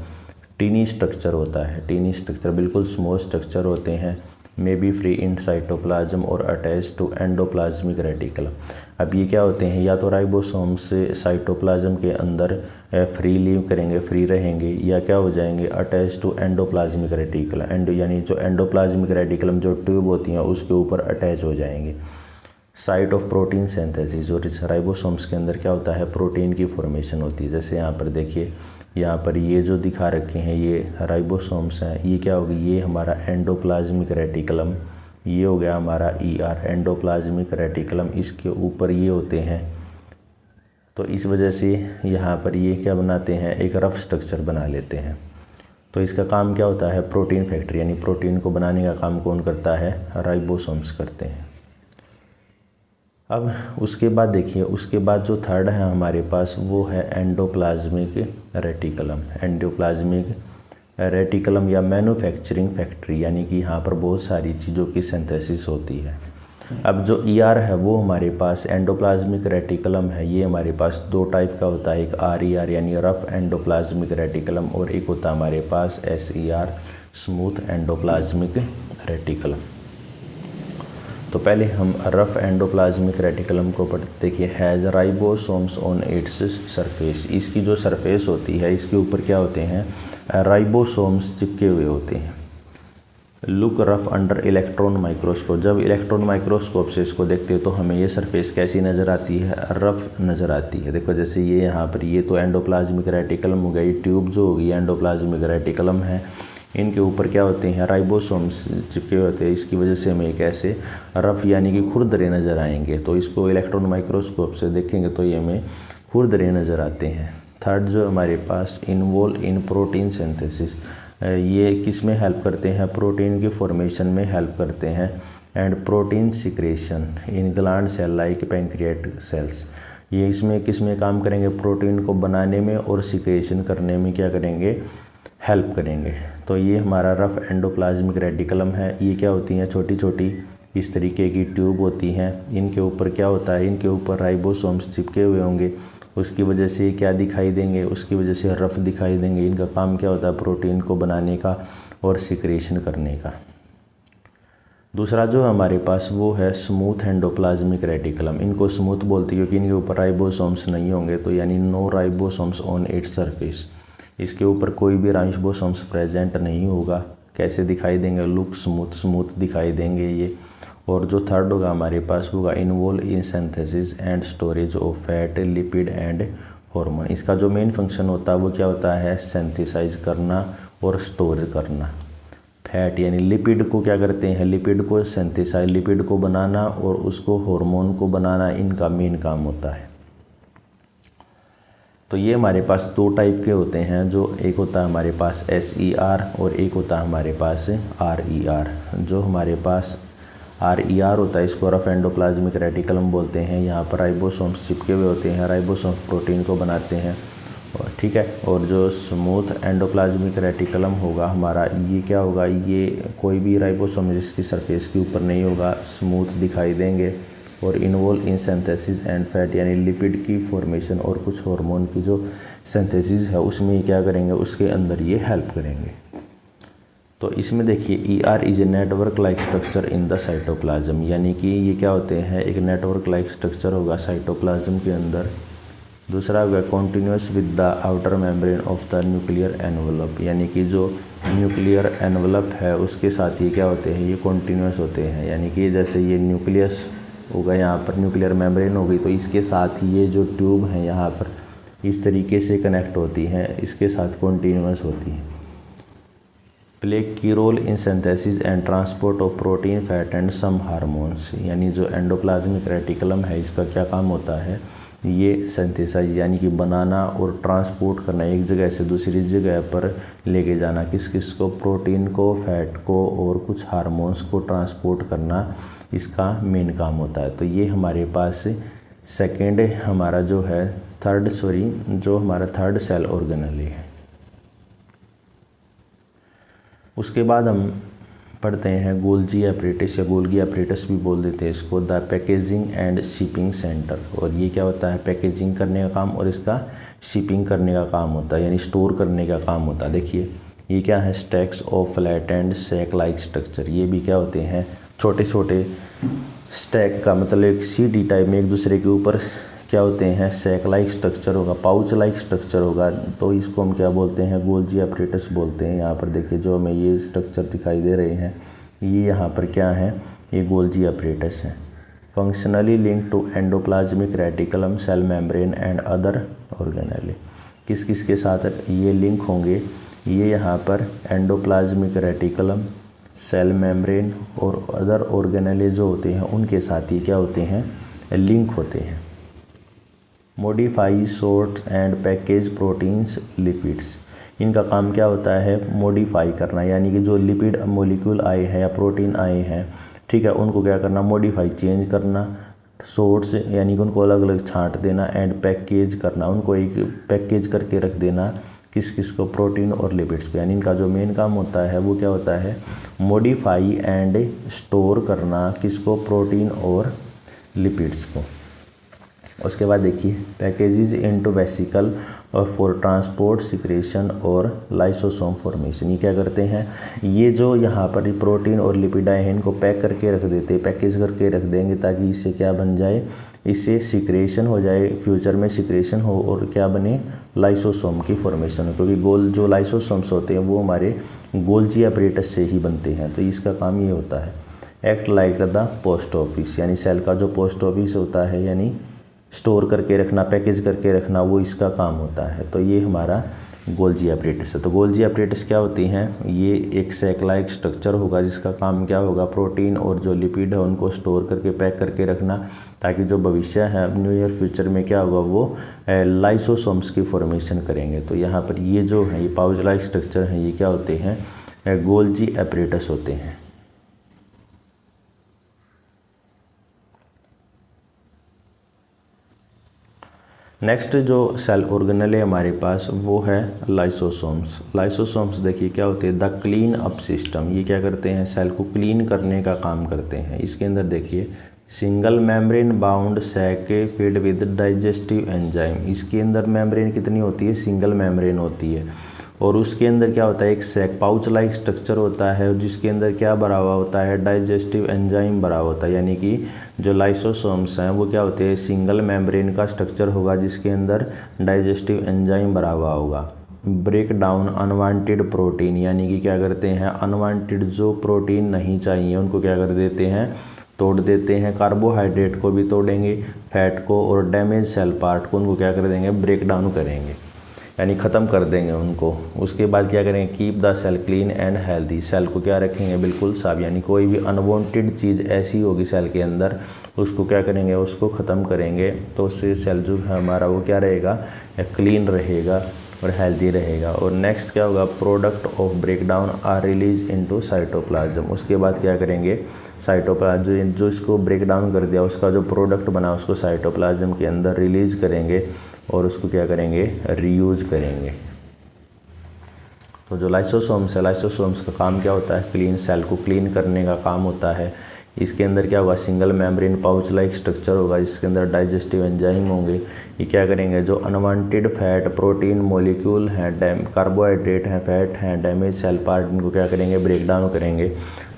टीनी स्ट्रक्चर होता है, टीनी स्ट्रक्चर बिल्कुल स्मॉल स्ट्रक्चर होते हैं, may be free in cytoplasm और अटैच टू एंडोप्लाज्मिक रेटिकुलम। अब ये क्या होते हैं, या तो राइबोसोम से साइटोप्लाज्म के अंदर फ्री लीव करेंगे, फ्री रहेंगे, या क्या हो जाएंगे, अटैच टू एंडोप्लाज्मिक रेटिकुलम, यानी जो एंडोप्लाज्मिक रेटिकुलम जो ट्यूब होती हैं उसके ऊपर अटैच हो जाएंगे। साइट ऑफ प्रोटीन सिंथेसिस, और राइबोसोम्स के अंदर क्या होता है, प्रोटीन की फॉर्मेशन होती है। जैसे यहाँ पर देखिए, यहाँ पर ये जो दिखा रखे हैं ये राइबोसोम्स हैं, ये क्या होगी, ये हमारा एंडोप्लाज्मिक रेटिकुलम, ये हो गया हमारा ER एंडोप्लाज्मिक रेटिकुलम, इसके ऊपर ये होते हैं। तो इस वजह से यहाँ पर ये क्या बनाते हैं, एक रफ स्ट्रक्चर बना लेते हैं। तो इसका काम क्या होता है, प्रोटीन फैक्ट्री, यानी प्रोटीन को बनाने का काम कौन करता है, राइबोसोम्स करते हैं। अब उसके बाद देखिए, उसके बाद जो थर्ड है हमारे पास वो है एंडोप्लाज्मिक रेटिकुलम। एंडोप्लाज्मिक रेटिकुलम या मैन्युफैक्चरिंग फैक्ट्री, यानी कि यहाँ पर बहुत सारी चीज़ों की सिंथेसिस होती है। अब जो ER है वो हमारे पास एंडोप्लाज्मिक रेटिकुलम है, ये हमारे पास दो टाइप का होता है, एक RER यानी रफ एंडोप्लाज्मिक रेटिकुलम, और एक होता है हमारे पास SER स्मूथ एंडोप्लाज्मिक रेटिकुलम। तो पहले हम रफ एंडोप्लाज्मिक रेटिकुलम को पढ़ते। देखिए, has ribosomes on its surface, इसकी जो सरफेस होती है इसके ऊपर क्या होते हैं, राइबोसोम्स चिपके हुए होते हैं। Look rough under electron microscope, जब इलेक्ट्रॉन माइक्रोस्कोप से इसको देखते हो तो हमें ये सरफेस कैसी नज़र आती है, रफ नज़र आती है। देखो जैसे ये यहाँ पर ये तो एंडोप्लाज्मिक रेटिकुलम हो गया, ये ट्यूब जो होगी एंडोप्लाज्मिक रेटिकुलम है, इनके ऊपर क्या होते हैं, राइबोसोम्स चिपके होते हैं। इसकी वजह से हमें एक ऐसे रफ यानी कि खुरदरे नज़र आएंगे। तो इसको इलेक्ट्रॉन माइक्रोस्कोप से देखेंगे तो ये हमें खुरदरे नज़र आते हैं। थर्ड जो हमारे पास इन्वॉल्व इन प्रोटीन सिंथेसिस, ये किस में हेल्प करते हैं, प्रोटीन की फॉर्मेशन में हेल्प करते हैं। And protein secretion in gland cell like pancreatic cells, ये इसमें किस में काम करेंगे, प्रोटीन को बनाने में और सिक्रेशन करने में क्या करेंगे, हेल्प करेंगे। तो ये हमारा रफ एंडोप्लाज्मिक रेटिकुलम है। ये क्या होती हैं, छोटी छोटी इस तरीके की ट्यूब होती हैं। इनके ऊपर क्या होता है, इनके ऊपर राइबोसोम्स चिपके हुए होंगे। उसकी वजह से क्या दिखाई देंगे, उसकी वजह से रफ दिखाई देंगे। इनका काम क्या होता है, प्रोटीन को बनाने का और सिक्रेशन करने का। दूसरा जो हमारे पास वो है स्मूथ एंडोप्लाज्मिक रेटिकुलम। इनको स्मूथ बोलते हैं क्योंकि इनके ऊपर राइबोसोम्स नहीं होंगे, तो यानी no ribosomes on its surface. इसके ऊपर कोई भी राइबोसोम्स प्रेजेंट नहीं होगा। कैसे दिखाई देंगे, लुक स्मूथ, स्मूथ दिखाई देंगे ये। और जो थर्ड होगा हमारे पास होगा involve in synthesis and storage of fat, lipid and hormone. इसका जो मेन फंक्शन होता है वो क्या होता है, सिंथेसाइज करना और स्टोर करना। फैट यानी लिपिड को क्या करते हैं, लिपिड को सिंथेसाइज, लिपिड को बनाना और उसको हार्मोन को बनाना, इनका मेन काम होता है। तो ये हमारे पास दो टाइप के होते हैं, जो एक होता है हमारे पास SER और एक होता है हमारे पास RER। जो हमारे पास RER होता है इसको रफ एंडोप्लाज्मिक रेटिकुलम बोलते हैं। यहाँ पर राइबोसोम्स चिपके हुए होते हैं, राइबोसोम्स प्रोटीन को बनाते हैं, और ठीक है। और जो स्मूथ एंडोप्लाज्मिक रेटिकुलम होगा हमारा, ये क्या होगा, ये कोई भी राइबोसोम जिसकी सरफेस के ऊपर नहीं होगा, स्मूथ दिखाई देंगे। और involve in synthesis and fat यानी लिपिड की फॉर्मेशन और कुछ हार्मोन की जो सिंथेसिस है उसमें क्या करेंगे, उसके अंदर ये हेल्प करेंगे। तो इसमें देखिए ER is a network like structure in the cytoplasm, यानी कि ये क्या होते हैं, एक नेटवर्क लाइक स्ट्रक्चर होगा साइटोप्लाज्म के अंदर। दूसरा होगा continuous with the outer membrane of the nuclear envelope, यानी कि जो न्यूक्लियर एनवलप है उसके साथ ये क्या होते हैं, ये कॉन्टीन्यूस होते हैं। यानी कि जैसे ये न्यूक्लियस होगा, यहाँ पर न्यूक्लियर मेम्ब्रेन हो गई, तो इसके साथ ये जो ट्यूब है यहाँ पर इस तरीके से कनेक्ट होती हैं, इसके साथ कॉन्टीन्यूस होती हैं। Play key role in synthesis and transport of protein, fat and some hormones, यानी जो एंडोप्लाज्मिक रेटिकुलम है इसका क्या काम होता है, ये सिंथेसाइज यानी कि बनाना और ट्रांसपोर्ट करना, एक जगह से दूसरी जगह पर लेके जाना, किस किस को, प्रोटीन को, फैट को और कुछ हार्मोन्स को ट्रांसपोर्ट करना, इसका मेन काम होता है। तो ये हमारे पास सेकेंड हमारा जो है जो हमारा थर्ड सेल ऑर्गेनेल है। उसके बाद हम पढ़ते हैं गोल्जी एपरेटस या गोल्गी एपरेटस भी बोल देते हैं इसको, the packaging and shipping centre. और ये क्या होता है, पैकेजिंग करने का काम और इसका शिपिंग करने का काम होता है, यानी स्टोर करने का काम होता है। देखिए ये क्या है, stacks of flat and sac like structure. ये भी क्या होते हैं, छोटे छोटे स्टैक का मतलब एक सीडी टाइप में एक दूसरे के ऊपर क्या होते हैं, सैक लाइक स्ट्रक्चर होगा, पाउच लाइक स्ट्रक्चर होगा, तो इसको हम क्या बोलते हैं, गोल्जी एपरेटस बोलते हैं। यहाँ पर देखिए जो हमें ये स्ट्रक्चर दिखाई दे रहे हैं, ये यहाँ पर क्या है, ये गोल्जी एपरेटस है। Functionally link to endoplasmic reticulum, cell membrane and other organelle. किस किस के साथ ये लिंक होंगे, ये यहाँ पर एंडोप्लाज्मिक रेटिकुलम, सेल मेम्ब्रेन और अदर ऑर्गेनेले जो होते हैं उनके साथ ही क्या होते हैं, लिंक होते हैं। Modify, sort and package proteins, lipids. इनका काम क्या होता है, मॉडिफाई करना, यानी कि जो लिपिड मॉलिक्यूल आए हैं या प्रोटीन आए हैं, ठीक है, उनको क्या करना, मॉडिफाई, चेंज करना। सॉर्ट्स यानी कि उनको अलग अलग छांट देना। एंड पैकेज करना, उनको एक पैकेज करके रख देना, किस किस को, प्रोटीन और लिपिड्स को। यानी इनका जो मेन काम होता है वो क्या होता है, मॉडिफाई एंड स्टोर करना, किसको, प्रोटीन और लिपिड्स को। उसके बाद देखिए पैकेजेस इनटू वेसिकल और फॉर ट्रांसपोर्ट, सिक्रेशन और लाइसोसोम फॉर्मेशन। ये क्या करते हैं, ये जो यहाँ पर प्रोटीन और लिपिड आए हैं इनको पैक करके रख देते हैं, पैकेज करके रख देंगे ताकि इससे क्या बन जाए, इससे सिक्रेशन हो जाए, फ्यूचर में सिक्रेशन हो और क्या बने, लाइसोसोम की फॉर्मेशन हो। क्योंकि जो लाइसोसोम्स होते हैं वो हमारे गोल्जी एपरेटस से ही बनते हैं, तो इसका काम ये होता है। Act like the post office, यानी सेल का जो पोस्ट ऑफिस होता है, यानी स्टोर करके रखना, पैकेज करके रखना, वो इसका काम होता है। तो ये हमारा गोल्जी एपरेटस है। तो गोल्जी एपरेटस क्या होती हैं, ये एक सैक लाइक स्ट्रक्चर होगा जिसका काम क्या होगा, प्रोटीन और जो लिपिड है उनको स्टोर करके पैक करके रखना, ताकि जो भविष्य है न्यू ईयर फ्यूचर में क्या होगा, वो लाइसोसोम्स की फॉर्मेशन करेंगे। तो यहाँ पर ये जो है ये पाउच लाइक स्ट्रक्चर हैं, ये क्या होते हैं, गोल्जी एपरेटस होते हैं। नेक्स्ट जो सेल ऑर्गेनल है हमारे पास वो है लाइसोसोम्स। लाइसोसोम्स देखिए क्या होते हैं, द क्लीन अप सिस्टम। ये क्या करते हैं, सेल को क्लीन करने का काम करते हैं। इसके अंदर देखिए single membrane bound sac filled with digestive enzyme. इसके अंदर मेम्ब्रेन कितनी होती है, सिंगल मेम्ब्रेन होती है, और उसके अंदर क्या होता है, एक सैक पाउच लाइक स्ट्रक्चर होता है जिसके अंदर क्या भरा हुआ होता है, डाइजेस्टिव एंजाइम भरा होता है। यानी कि जो लाइसोसोम्स हैं वो क्या होते हैं, सिंगल मेम्ब्रेन का स्ट्रक्चर होगा जिसके अंदर डाइजेस्टिव एंजाइम भरा हुआ होगा। ब्रेक डाउन अनवांटेड प्रोटीन, यानी कि क्या करते हैं, अनवांटेड जो प्रोटीन नहीं चाहिए उनको क्या कर देते हैं, तोड़ देते हैं। कार्बोहाइड्रेट को भी तोड़ेंगे, फैट को, और डैमेज सेल पार्ट को उनको क्या कर देंगे, ब्रेक डाउन करेंगे, यानी ख़त्म कर देंगे उनको। उसके बाद क्या करेंगे, keep the cell clean and healthy. Cell को क्या रखेंगे, बिल्कुल साफ, यानी कोई भी अनवांटेड चीज़ ऐसी होगी सेल के अंदर उसको क्या करेंगे, उसको ख़त्म करेंगे। तो उससे सेल जो है हमारा वो क्या रहेगा, क्लीन रहेगा और हेल्दी रहेगा। और नेक्स्ट क्या होगा, product of breakdown are release into cytoplasm. उसके बाद क्या करेंगे, साइटोप्लाज्म जो इसको ब्रेक डाउन कर दिया उसका जो प्रोडक्ट बना उसको साइटोप्लाज्म के अंदर रिलीज करेंगे और उसको क्या करेंगे, रीयूज करेंगे। तो जो लाइसोसोम्स है, लाइसोसोम्स का काम क्या होता है, क्लीन, सेल को क्लीन करने का काम होता है। इसके अंदर क्या होगा, single membrane pouch like structure होगा जिसके अंदर डाइजेस्टिव एंजाइम होंगे। ये क्या करेंगे, जो अनवांटेड फैट, प्रोटीन मॉलिक्यूल हैं, कार्बोहाइड्रेट हैं, फैट हैं, डैमेज सेल पार्ट, इनको क्या करेंगे, ब्रेक डाउन करेंगे।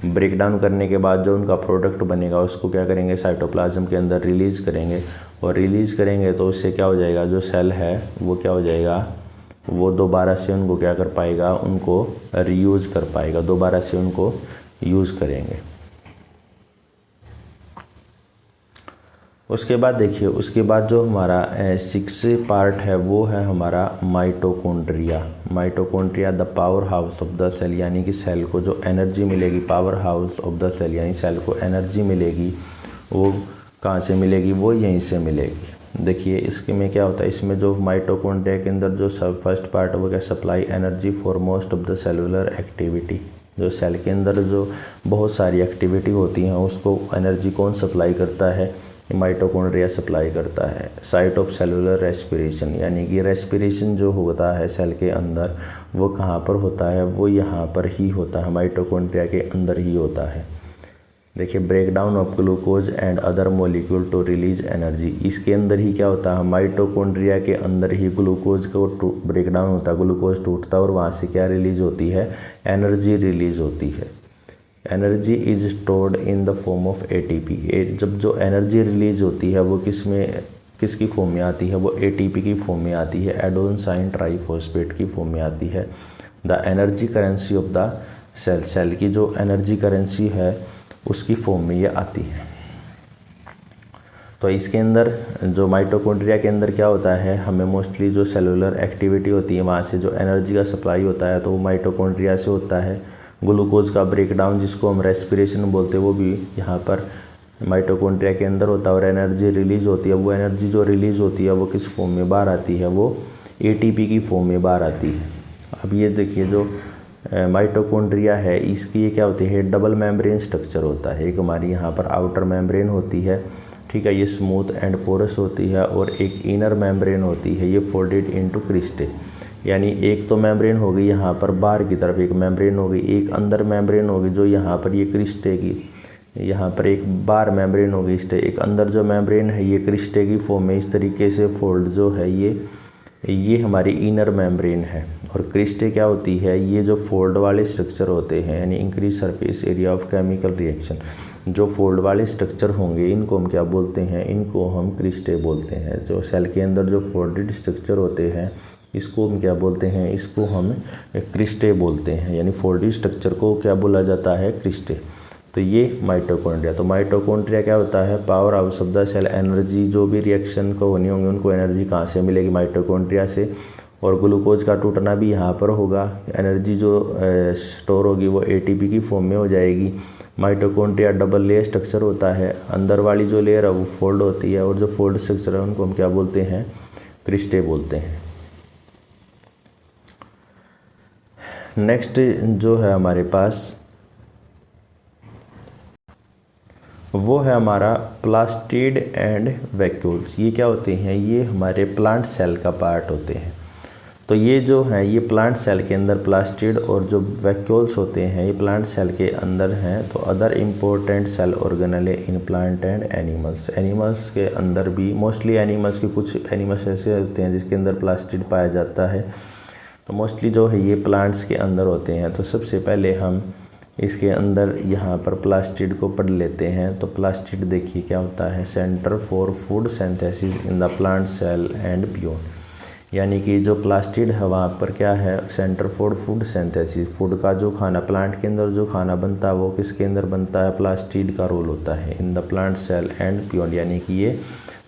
ब्रेक डाउन करने के बाद जो उनका प्रोडक्ट बनेगा उसको क्या करेंगे, साइटोप्लाज्म के अंदर रिलीज़ करेंगे। और रिलीज़ करेंगे तो उससे क्या हो जाएगा, जो सेल है वो क्या हो जाएगा, वो दोबारा से उनको क्या कर पाएगा, उनको रीयूज कर पाएगा, दोबारा से उनको यूज़ करेंगे। उसके बाद देखिए, उसके बाद जो हमारा 6 पार्ट है वो है हमारा mitochondria. Mitochondria the power house of the cell, यानी कि सेल को जो एनर्जी मिलेगी, power house of the cell, यानी सेल को एनर्जी मिलेगी वो कहाँ से मिलेगी, वो यहीं से मिलेगी। देखिए इसके में क्या होता है, इसमें जो माइटोकॉन्ड्रिया के अंदर जो सब फर्स्ट पार्ट है वो क्या, supply energy for most of the cellular activity. जो सेल के अंदर जो बहुत सारी एक्टिविटी होती हैं उसको एनर्जी कौन सप्लाई करता है, माइटोकॉन्ड्रिया सप्लाई करता है। साइट ऑफ सेलुलर रेस्पिरेशन, यानी कि रेस्पिरेशन जो होता है सेल के अंदर वो कहाँ पर होता है, वो यहाँ पर ही होता है, माइटोकॉन्ड्रिया के अंदर ही होता है। देखिए break down of glucose and other molecule to release energy, इसके अंदर ही क्या होता है, माइटोकॉन्ड्रिया के अंदर ही ग्लूकोज को ब्रेक डाउन होता है, ग्लूकोज टूटता है और वहाँ से क्या रिलीज होती है, एनर्जी रिलीज होती है। Energy is stored in the form of ATP। जब जो एनर्जी रिलीज होती है वो किसकी फॉर्म में आती है, वो ATP की फॉर्म में आती है, एडेनोसाइन ट्राइफॉस्फेट की फॉर्म में आती है। The energy currency of the cell, cell की जो एनर्जी करेंसी है उसकी फॉर्म में ये आती है। तो इसके अंदर जो माइटोकॉन्ड्रिया के अंदर क्या होता है, हमें मोस्टली जो सेलुलर एक्टिविटी होती है वहाँ से जो एनर्जी का सप्लाई होता है तो वो माइटोकॉन्ड्रिया से होता है। ग्लूकोज का ब्रेकडाउन जिसको हम रेस्पिरेशन बोलते हैं वो भी यहाँ पर माइटोकॉन्ड्रिया के अंदर होता है। और एनर्जी रिलीज होती है, वो एनर्जी जो रिलीज होती है वो किस फॉर्म में बाहर आती है, वो ATP की फॉर्म में बाहर आती है। अब ये देखिए जो माइटोकॉन्ड्रिया है इसकी ये क्या होती है, डबल मेम्ब्रेन स्ट्रक्चर होता है। एक हमारी यहाँ पर आउटर मेम्ब्रेन होती है, ठीक है, ये स्मूथ एंड पोरस होती है, और एक इनर मेम्ब्रेन होती है, ये फोल्डेड इनटू क्रिस्टे। यानी एक तो मेम्ब्रेन हो गई यहाँ पर बाहर की तरफ एक मेम्ब्रेन हो गई, एक अंदर मेम्ब्रेन होगी जो यहाँ पर ये क्रिस्टे की, यहाँ पर एक बाहर मेम्ब्रेन होगी स्टे, एक अंदर जो मेम्ब्रेन है ये क्रिस्टे की फॉर्म में इस तरीके से फोल्ड जो है ये हमारी इनर मेम्ब्रेन है। और क्रिस्टे क्या होती है, ये जो फोल्ड वाले स्ट्रक्चर होते हैं, यानी increase surface area of chemical reaction, जो फोल्ड वाले स्ट्रक्चर होंगे इनको हम क्या बोलते हैं, इनको हम क्रिस्टे बोलते हैं। जो सेल के अंदर जो फोल्डेड स्ट्रक्चर होते हैं इसको हम क्या बोलते हैं, इसको हम क्रिस्टे बोलते हैं, यानी फोल्डेड स्ट्रक्चर को क्या बोला जाता है, क्रिस्टे। तो ये माइटोकॉन्ड्रिया। तो माइटोकॉन्ड्रिया क्या होता है, power house of the cell. Energy जो भी रिएक्शन को होनी होंगी उनको एनर्जी कहाँ से मिलेगी, माइटोकॉन्ड्रिया से। और ग्लूकोज का टूटना भी यहाँ पर होगा। एनर्जी जो स्टोर होगी वो एटीपी की फॉर्म में हो जाएगी। माइटोकॉन्ड्रिया डबल लेयर स्ट्रक्चर होता है, अंदर वाली जो लेयर है वो फोल्ड होती है और जो फोल्ड स्ट्रक्चर है उनको हम क्या बोलते हैं, क्रिस्टे बोलते हैं। नेक्स्ट जो है हमारे पास वो है हमारा प्लास्टिड एंड वैक्यूल्स। ये क्या होते हैं, ये हमारे प्लांट सेल का पार्ट होते हैं। तो ये जो है ये प्लांट सेल के अंदर प्लास्टिड और जो वैक्यूल्स होते हैं ये प्लांट सेल के अंदर हैं। तो other important cell organelle in plant and animals, animals के अंदर भी मोस्टली एनिमल्स के कुछ एनिमल्स ऐसे होते हैं जिसके अंदर प्लास्टिड पाया जाता है। तो मोस्टली जो है ये प्लांट्स के अंदर होते हैं। तो सबसे पहले हम इसके अंदर यहाँ पर प्लास्टिड को पढ़ लेते हैं। तो प्लास्टिड देखिए क्या होता है, centre for food synthesis in the plant cell and beyond. यानी कि जो प्लास्टिड है वहाँ पर क्या है, centre for food synthesis, food का जो खाना प्लांट के अंदर जो खाना बनता है वो किसके अंदर बनता है, प्लास्टिड का रोल होता है in the plant cell and beyond. यानी कि ये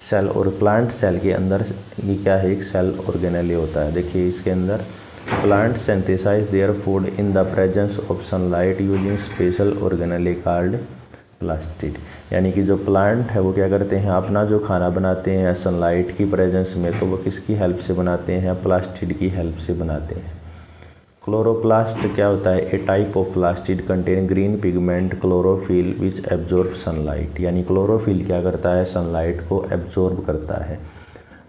सेल और प्लांट सेल के अंदर ये क्या है, एक सेल ऑर्गेनेले होता है। देखिए इसके अंदर plants synthesize their food in the presence of sunlight using special organelle called plastid। यानी कि जो प्लांट है वो क्या करते हैं, अपना जो खाना बनाते हैं सनलाइट की प्रेजेंस में, तो वो किसकी हेल्प से बनाते हैं, प्लास्टिड की हेल्प से बनाते हैं। क्लोरोप्लास्ट क्या होता है, a type of plastid contain green pigment chlorophyll which absorb sunlight. यानी क्लोरोफिल क्या करता है, सनलाइट को एब्जॉर्ब करता है।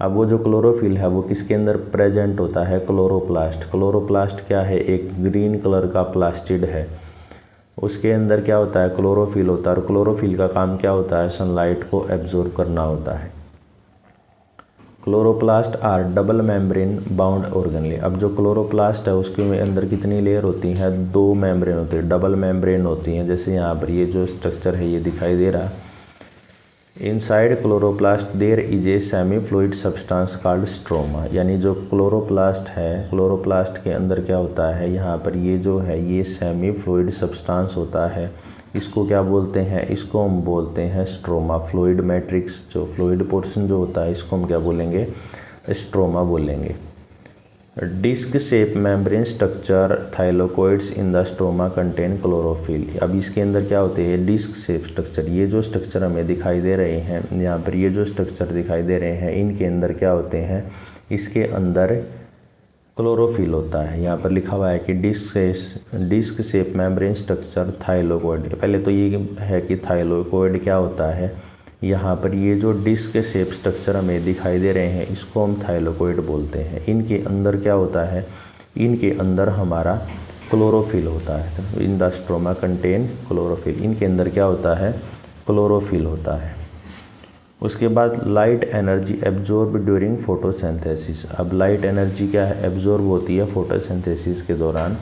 अब वो जो क्लोरोफिल है वो किसके अंदर प्रेजेंट होता है, क्लोरोप्लास्ट। क्लोरोप्लास्ट क्या है, एक ग्रीन कलर का प्लास्टिड है, उसके अंदर क्या होता है, क्लोरोफिल होता है। और क्लोरोफिल का काम क्या होता है, सनलाइट को एब्जॉर्ब करना होता है। Chloroplast are double membrane bound organelle. अब जो क्लोरोप्लास्ट है उसके अंदर कितनी लेयर होती हैं, 2 मेम्ब्रेन होती है, डबल मेम्ब्रेन होती हैं। जैसे यहाँ पर ये जो स्ट्रक्चर है ये दिखाई दे रहा है। Inside chloroplast there is a semi fluid substance called stroma. यानी जो क्लोरोप्लास्ट है, क्लोरोप्लास्ट के अंदर क्या होता है, यहाँ पर ये जो है ये सेमी फ्लूइड सब्सटेंस होता है। इसको क्या बोलते हैं, इसको हम बोलते हैं स्ट्रोमा। फ्लूइड मैट्रिक्स जो फ्लूइड पोर्शन जो होता है इसको हम क्या बोलेंगे, स्ट्रोमा बोलेंगे। Disc shape membrane structure thylakoids in the stroma contain chlorophyll. अब इसके अंदर क्या होते हैं, डिस्क शेप स्ट्रक्चर। ये जो स्ट्रक्चर हमें दिखाई दे रहे हैं यहाँ पर, ये जो स्ट्रक्चर दिखाई दे रहे हैं इनके अंदर क्या होते हैं, इसके अंदर क्लोरोफिल होता है। यहाँ पर लिखा हुआ है कि disc shape membrane structure thylakoid. पहले तो ये है कि थाइलोकोइड क्या होता है, यहाँ पर ये जो डिस्क शेप स्ट्रक्चर हमें दिखाई दे रहे हैं इसको हम थाइलोकोइड बोलते हैं। इनके अंदर क्या होता है, इनके अंदर हमारा क्लोरोफिल होता है। In the stroma contain chlorophyll, इनके अंदर क्या होता है, क्लोरोफिल होता है। उसके बाद light energy absorb during photosynthesis. अब लाइट एनर्जी क्या है, एब्जॉर्ब होती है फोटोसिंथेसिस के दौरान।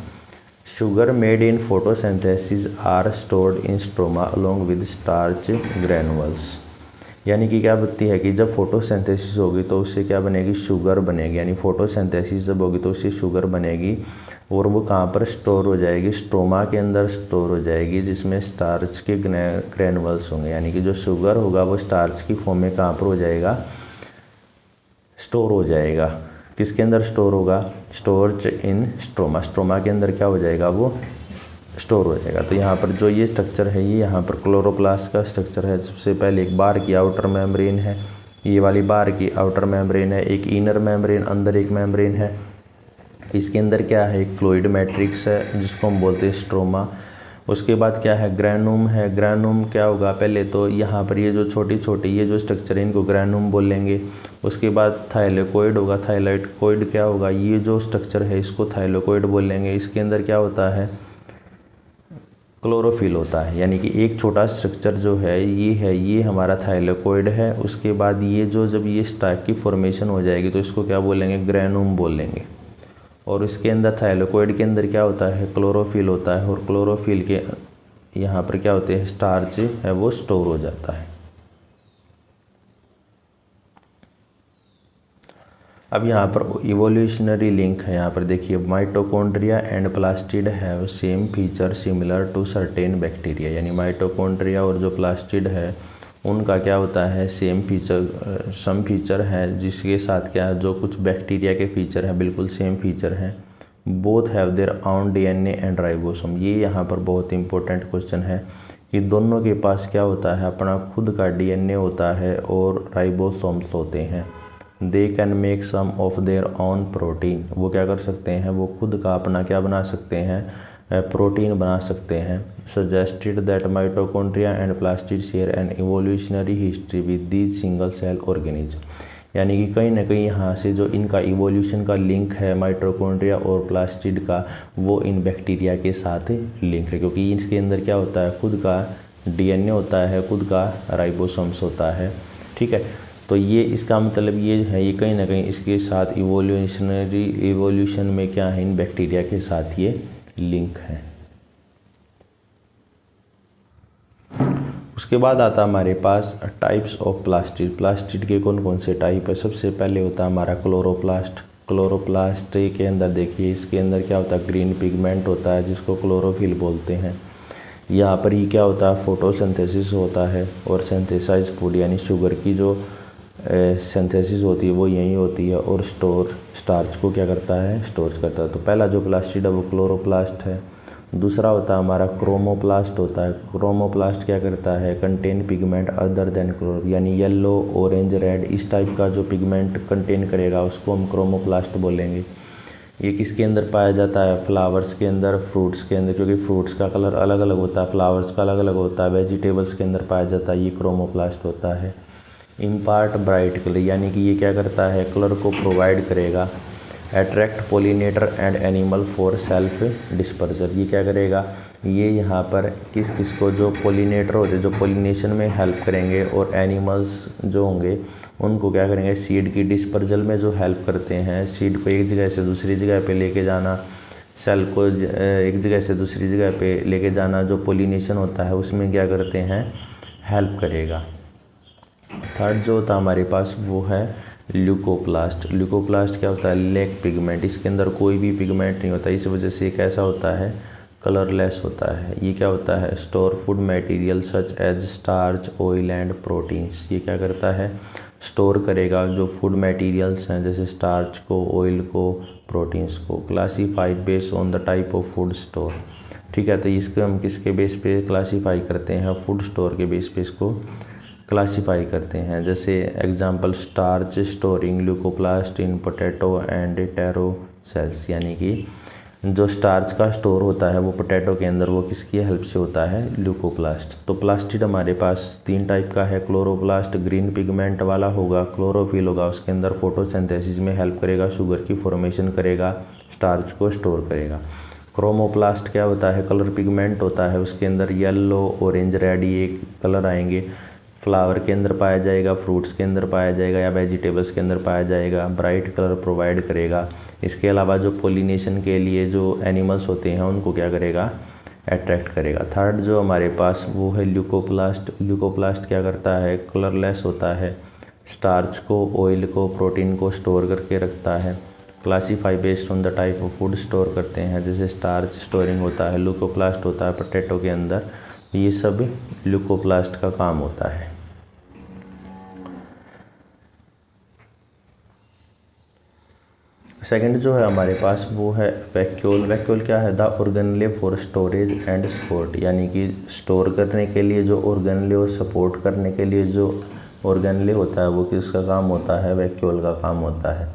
Sugar made in photosynthesis are stored in stroma along with starch granules. यानी कि क्या बनती है कि जब फोटोसिंथेसिस होगी तो उससे क्या बनेगी, शुगर बनेगी। यानी फोटोसिंथेसिस जब होगी तो उससे शुगर बनेगी और वो कहाँ पर स्टोर हो जाएगी, स्ट्रोमा के अंदर स्टोर हो जाएगी, जिसमें स्टार्च के ग्रैनुअल्स होंगे। यानी कि जो शुगर होगा वो स्टार्च की फॉर्म में कहाँ पर हो जाएगा, स्टोर हो जाएगा। किसके अंदर स्टोर होगा, स्टोर्च इन स्ट्रोमा। स्ट्रोमा के अंदर क्या हो जाएगा, वो स्टोर हो जाएगा। तो यहाँ पर जो ये स्ट्रक्चर है ये यहाँ पर क्लोरोप्लास्ट का स्ट्रक्चर है। सबसे पहले एक बार की आउटर मेम्ब्रेन है, ये वाली बार की आउटर मेम्ब्रेन है, एक इनर मेम्ब्रेन, अंदर एक मेम्ब्रेन है। इसके अंदर क्या है, एक फ्लूइड मैट्रिक्स है जिसको हम बोलते हैं स्ट्रोमा। उसके बाद क्या है, ग्रैनुम है। ग्रैनुम क्या होगा, पहले तो यहाँ पर ये जो छोटी छोटी ये जो स्ट्रक्चर है इनको ग्रैनुम बोलेंगे। उसके बाद थाइलोकोइड होगा। थाइलोकोइड क्या होगा, ये जो स्ट्रक्चर है इसको थाइलोकोइड बोलेंगे। इसके अंदर क्या होता है, क्लोरोफिल होता है। यानी कि एक छोटा स्ट्रक्चर जो है ये हमारा थाइलोकोइड है। उसके बाद ये जो जब ये इस टाइप की फॉर्मेशन हो जाएगी तो इसको क्या बोलेंगे, ग्रैनुम बोलेंगे। और इसके अंदर थाइलोकोइड के अंदर क्या होता है, क्लोरोफिल होता है। और क्लोरोफिल के यहाँ पर क्या होते हैं, स्टार्च है वो स्टोर हो जाता है। अब यहाँ पर इवोल्यूशनरी लिंक है। यहाँ पर देखिए mitochondria and plastid have same feature similar to certain bacteria. यानी माइटोकॉन्ड्रिया और जो प्लास्टिड है उनका क्या होता है सेम फीचर, सम फीचर है, जिसके साथ क्या है जो कुछ बैक्टीरिया के फीचर हैं बिल्कुल सेम फीचर हैं। Both have their own DNA and ribosome. ये यहाँ पर बहुत इंपॉर्टेंट क्वेश्चन है कि दोनों के पास क्या होता है अपना खुद का डीएनए होता है और राइबोसोम्स होते हैं। They can make some of their own protein. वो क्या कर सकते हैं, वो खुद का अपना क्या बना सकते हैं, प्रोटीन बना सकते हैं। Suggested that mitochondria and plastid share an evolutionary history with these single cell organism. यानी कि कहीं ना कहीं यहाँ से जो इनका इवोल्यूशन का लिंक है माइटोकॉन्ड्रिया और प्लास्टिड का, वो इन बैक्टीरिया के साथ लिंक है, क्योंकि इसके अंदर क्या होता है खुद का डीएनए होता है, खुद का राइबोसोम्स होता है। ठीक है, तो ये इसका मतलब ये है, ये कहीं ना कहीं इसके साथ इवोल्यूशन में क्या है इन बैक्टीरिया के साथ ये लिंक है। उसके बाद आता हमारे पास टाइप्स ऑफ प्लास्टिड। प्लास्टिड के कौन कौन से टाइप है। सबसे पहले होता है हमारा क्लोरोप्लास्ट। क्लोरोप्लास्ट के अंदर देखिए इसके अंदर क्या होता है ग्रीन पिगमेंट होता है जिसको क्लोरोफिल बोलते हैं। यहाँ पर ही क्या होता है फोटोसिंथेसिस होता है और सिंथेसाइज फूड यानी शुगर की जो सिंथेसिस होती है वो यही होती है, और स्टार्च को क्या करता है स्टोर करता है। तो पहला जो प्लास्टिड है वो क्लोरोप्लास्ट है। दूसरा होता है हमारा क्रोमोप्लास्ट होता है। क्रोमोप्लास्ट क्या करता है contain pigment other than chloro, यानी येलो ऑरेंज रेड इस टाइप का जो पिगमेंट कंटेन करेगा उसको हम क्रोमोप्लास्ट बोलेंगे। ये किसके अंदर पाया जाता है फ्लावर्स के अंदर, फ्रूट्स के अंदर, क्योंकि फ्रूट्स का कलर अलग अलग होता है, फ्लावर्स का अलग अलग होता है, वेजिटेबल्स के अंदर पाया जाता है, ये क्रोमोप्लास्ट होता है। इम्पार्ट ब्राइट कलर, यानी कि ये क्या करता है कलर को प्रोवाइड करेगा। Attract pollinator and animal for self disperser, ये क्या करेगा, ये यहाँ पर किस किस को जो पोलिनेटर होते हैं जो पोलिनेशन में हेल्प करेंगे, और एनिमल्स जो होंगे उनको क्या करेंगे सीड की डिस्पर्जल में जो हेल्प करते हैं, सीड को एक जगह से दूसरी जगह पे लेके जाना, सेल को एक जगह से दूसरी जगह पे लेके जाना, जो पोलिनेशन होता है उसमें क्या करते हैं हेल्प करेगा। थर्ड जो होता है हमारे पास वो है ल्यूकोप्लास्ट। ल्यूकोप्लास्ट क्या होता है लैक पिगमेंट, इसके अंदर कोई भी पिगमेंट नहीं होता, इस वजह से कैसा होता है कलरलेस होता है। ये क्या होता है store food material such as starch oil and proteins, ये क्या करता है स्टोर करेगा जो फूड मटेरियल्स हैं जैसे स्टार्च को, ऑयल को, प्रोटीन्स को। Classified based on the type of food store. ठीक है, तो इसको हम किसके बेस पे क्लासीफाई करते हैं फूड स्टोर के बेस पे इसको क्लासीफाई करते हैं। जैसे example starch storing leucoplast in potato and taro cells, यानी कि जो स्टार्च का स्टोर होता है वो पोटैटो के अंदर वो किसकी हेल्प से होता है ल्यूकोप्लास्ट। तो प्लास्टिड हमारे पास 3 टाइप का है। क्लोरोप्लास्ट ग्रीन पिगमेंट वाला होगा, क्लोरोफिल होगा, उसके अंदर फोटोसिंथेसिस में हेल्प करेगा, शुगर की फॉर्मेशन करेगा, स्टार्च को स्टोर करेगा। क्रोमोप्लास्ट क्या होता है कलर पिगमेंट होता है, उसके अंदर येलो ऑरेंज रेड ये कलर आएंगे, फ्लावर के अंदर पाया जाएगा, फ्रूट्स के अंदर पाया जाएगा या वेजिटेबल्स के अंदर पाया जाएगा, ब्राइट कलर प्रोवाइड करेगा। इसके अलावा जो पोलिनेशन के लिए जो एनिमल्स होते हैं उनको क्या करेगा अट्रैक्ट करेगा। थर्ड जो हमारे पास वो है ल्यूकोप्लास्ट। ल्यूकोप्लास्ट क्या करता है कलरलेस होता है, स्टार्च को, ऑयल को, प्रोटीन को स्टोर करके रखता है। Classify based on the type of food store करते हैं, जैसे स्टार्च स्टोरिंग होता है, ल्यूकोप्लास्ट होता है पोटैटो के अंदर, ये सब ल्यूकोप्लास्ट का काम होता है। सेकंड जो है हमारे पास वो है वैक्यूल। वैक्यूल क्या है the organelle for storage and support, यानी कि स्टोर करने के लिए जो ऑर्गेनेले और सपोर्ट करने के लिए जो ऑर्गेनेले होता है वो किसका काम होता है वैक्यूल का काम होता है।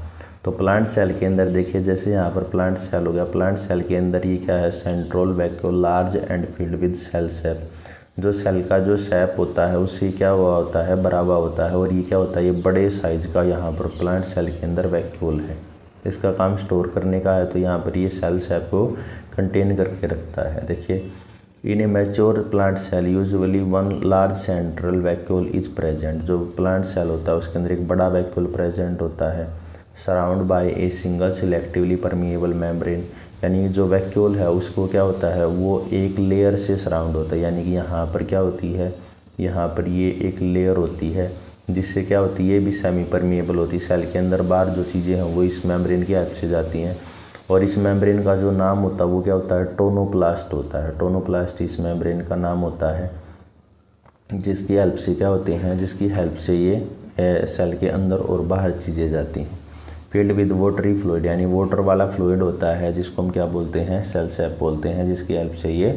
तो प्लांट सेल के अंदर देखिए जैसे यहाँ पर प्लांट सेल हो गया, प्लांट सेल के अंदर ये क्या है central vacuole large and filled with cell shape, जो सेल का जो शेप होता है उससे क्या हुआ होता है भरा हुआ होता है, और ये क्या होता है ये बड़े साइज का यहाँ पर प्लांट सेल के अंदर वैक्यूल है, इसका काम स्टोर करने का है। तो यहाँ पर ये सेल शेप को कंटेन करके रखता है। देखिए in a mature plant cell usually one large central vacuole is present, जो प्लांट सेल होता है उसके अंदर एक बड़ा वैक्यूल प्रेजेंट होता है, surround by a single selectively permeable membrane, यानी जो वैक्यूल है उसको क्या होता है वो एक लेयर से सराउंड होता है, यानी कि यहाँ पर क्या होती है यहाँ पर ये एक लेयर होती है जिससे क्या होती है ये भी सेमी परमिएबल होती है। सेल के अंदर बाहर जो चीज़ें हैं वो इस मेम्ब्रेन की हेल्प से जाती हैं, और इस मेम्ब्रेन का जो नाम होता है वो क्या होता है टोनोप्लास्ट होता है। टोनोप्लास्ट इस मेम्ब्रेन का नाम होता है। जिसकी हेल्प से क्या होते हैं, जिसकी हेल्प से ये सेल के अंदर और बाहर चीज़ें जाती हैं। फिल्ड विद वाटरी फ्लूइड, यानी वाटर वाला फ्लूइड होता है जिसको हम क्या बोलते हैं, सेल सैप बोलते हैं, जिसकी हेल्प से ये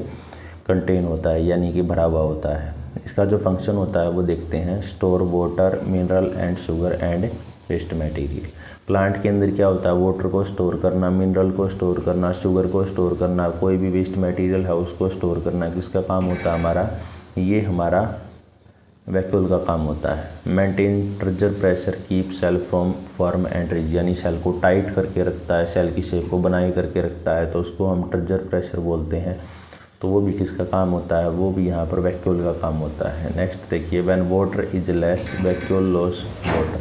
कंटेन होता है यानी कि भरा हुआ होता है। इसका जो फंक्शन होता है वो देखते हैं, store water, mineral and sugar and waste material. Plant के अंदर क्या होता है, वाटर को स्टोर करना, मिनरल को स्टोर करना, शुगर को स्टोर करना, कोई भी वेस्ट मटेरियल है उसको स्टोर करना। किसका काम होता है हमारा, ये हमारा वैक्यूल का काम होता है। Maintain turgor pressure, keep cell from form and rigid, यानी सेल को टाइट करके रखता है, सेल की शेप को बनाए करके रखता है, तो उसको हम ट्रेजर प्रेशर बोलते हैं। तो वो भी किसका काम होता है, वो भी यहाँ पर वैक्यूल का काम होता है। नेक्स्ट देखिए, when water is less vacuole loss water,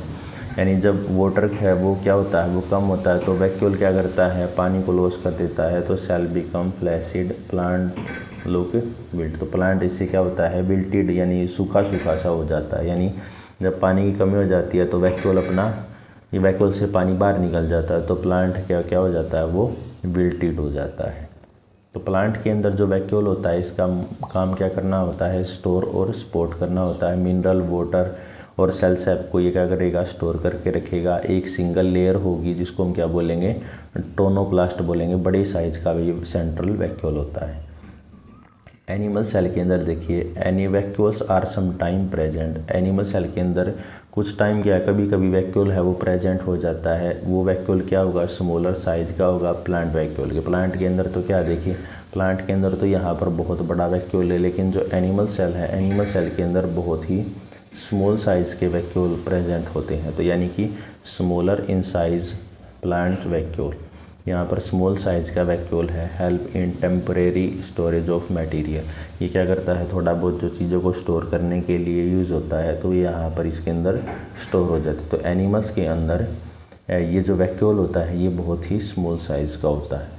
यानी जब वाटर है वो क्या होता है, वो कम होता है तो वैक्यूल क्या करता है, पानी को लॉस कर देता है। तो cell become flaccid, plant look wilt, तो प्लांट इससे क्या होता है, विल्टेड, यानी सूखा सूखा सा हो जाता है। यानी जब पानी की कमी हो जाती है तो वैक्यूल अपना, ये वैक्यूल से पानी बाहर निकल जाता है, तो प्लांट क्या क्या हो जाता है, वो विल्टेड हो जाता है। तो प्लांट के अंदर जो वैक्यूल होता है इसका काम क्या करना होता है, स्टोर और सपोर्ट करना होता है। मिनरल, वाटर और सेल सैप को ये क्या करेगा, स्टोर करके रखेगा। एक सिंगल लेयर होगी जिसको हम क्या बोलेंगे, टोनोप्लास्ट बोलेंगे, बड़े साइज का ये सेंट्रल वैक्यूल होता है। एनिमल सेल के अंदर देखिए, any vacuoles are some time present, animal cell के अंदर कुछ टाइम क्या है, कभी कभी वैक्यूल है वो प्रेजेंट हो जाता है। वो वैक्यूल क्या होगा, स्मॉलर साइज का होगा प्लांट वैक्यूल के। प्लांट के अंदर तो क्या देखिए, प्लांट के अंदर तो यहाँ पर बहुत बड़ा वैक्यूल है, लेकिन जो एनिमल सेल है, एनिमल सेल के अंदर बहुत ही स्मॉल साइज़ के वैक्यूल प्रेजेंट होते हैं। तो यानी कि smaller in size plant vacuole, यहाँ पर स्मॉल साइज़ का वैक्यूल है। Help in temporary storage of material, ये क्या करता है, थोड़ा बहुत जो चीज़ों को स्टोर करने के लिए यूज़ होता है, तो यहाँ पर इसके अंदर स्टोर हो जाते हैं। तो एनिमल्स के अंदर ये जो वैक्यूल होता है ये बहुत ही स्मॉल साइज़ का होता है।